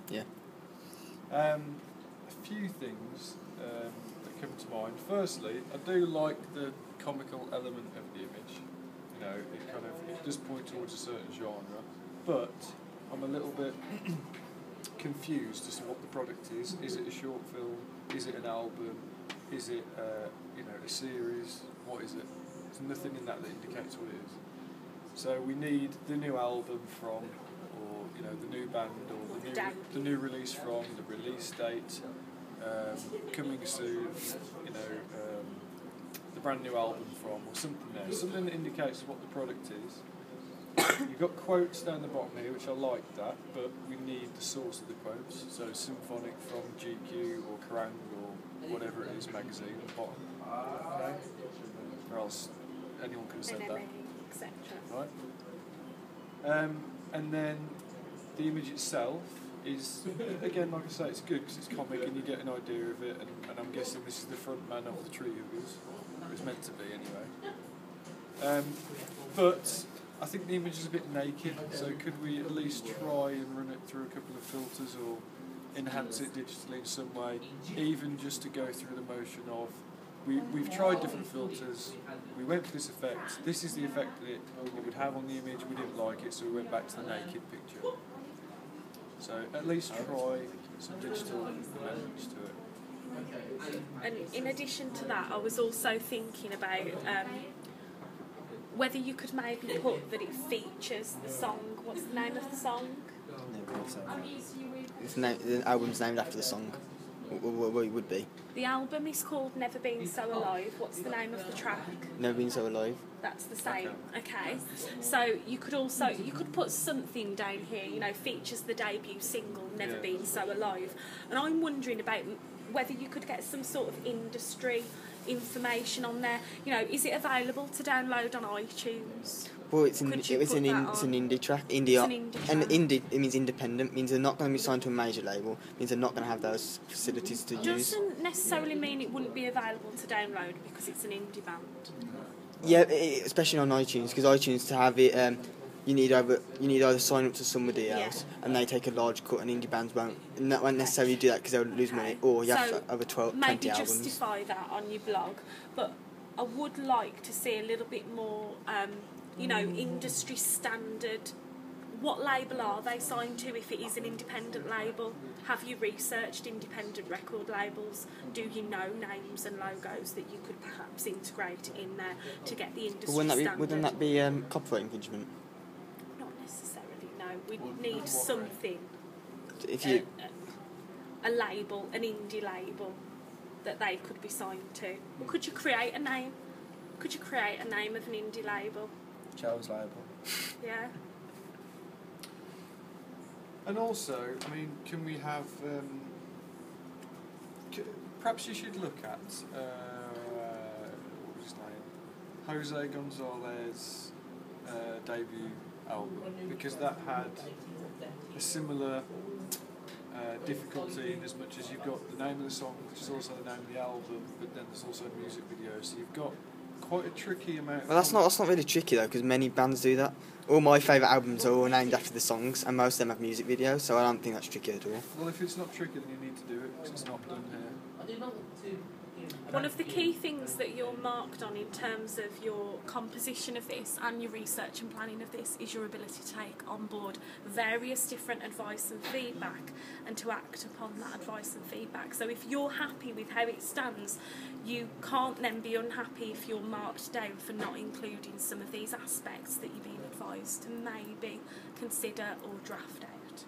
Yeah. A few things that come to mind. Firstly, I do like the comical element of the image. You know, it does point towards a certain genre, but I'm a little bit confused as to what the product is. Is it a short film? Is it an album? Is it a series? What is it? There's nothing in that indicates what it is. So we need the new album from, or the new band, or the new release from, the release date, coming soon. The brand new album from, or something there. Something that indicates what the product is. You've got quotes down the bottom here, which I like that, but we need the source of the quotes. So Symphonic from GQ or Kerrang or whatever it is magazine at the bottom. Okay? Or else anyone could have said that. Etc. Right? And then the image itself is, again, like I say, it's good because it's comic and you get an idea of it, and I'm guessing this is the front man of the Tree Huggers. It was meant to be anyway. But I think the image is a bit naked, so could we at least try and run it through a couple of filters or enhance it digitally in some way, even just to go through the motion of, we've tried different filters, we went for this effect, this is the effect that it would have on the image, we didn't like it, so we went back to the naked picture. So at least try some digital amendments to it. And in addition to that, I was also thinking about whether you could maybe put that it features the song. What's the name of the song? The album's named after the song. What it would be? The album is called Never Been So Alive. What's the name of the track? Never Been So Alive. That's the same. Okay. So you could put something down here. Features the debut single Never Been So Alive, and I'm wondering about whether you could get some sort of industry information on there. Is it available to download on iTunes? Well, it's an indie track. And indie, it means independent. Means they're not going to be signed to a major label. Means they're not going to have those facilities to use. Doesn't necessarily mean it wouldn't be available to download because it's an indie band. Yeah, especially on iTunes, because iTunes, to have it, you need either sign up to somebody else, and they take a large cut, and indie bands won't necessarily do that because they'll lose money, or you have to have 20 albums. Maybe justify that on your blog, but I would like to see a little bit more, industry standard. What label are they signed to if it is an independent label? Have you researched independent record labels? Do you know names and logos that you could perhaps integrate in there to get the industry standard? Wouldn't that be copyright infringement? Not necessarily, no. We'd need something. If you... a label, an indie label, that they could be signed to. Or could you create a name? Could you create a name of an indie label? Charles label. Yeah. And also, can we have... perhaps you should look at... what was his name? Jose Gonzalez debut album, because that had a similar difficulty in as much as you've got the name of the song, which is also the name of the album, but then there's also a music video, so you've got quite a tricky amount. Well, that's not really tricky though, because many bands do that. All my favourite albums are all named after the songs, and most of them have music videos, so I don't think that's tricky at all. Well, if it's not tricky, then you need to do it, because it's not done here. One of the key things that you're marked on in terms of your composition of this and your research and planning of this is your ability to take on board various different advice and feedback and to act upon that advice and feedback. So if you're happy with how it stands, you can't then be unhappy if you're marked down for not including some of these aspects that you're being advised to maybe consider or draft out.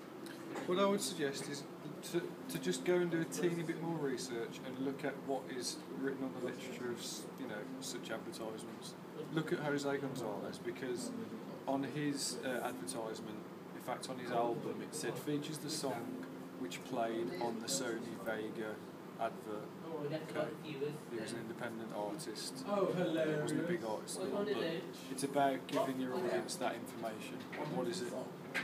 What I would suggest is to just go and do a teeny bit more research and look at what is written on the literature of such advertisements. Look at Jose Gonzalez, because on his advertisement, in fact on his album, it said features the song which played on the Sony Vega advert. Okay. He was an independent artist. He wasn't a big artist at all, but it's about giving your audience that information. What is it? Okay.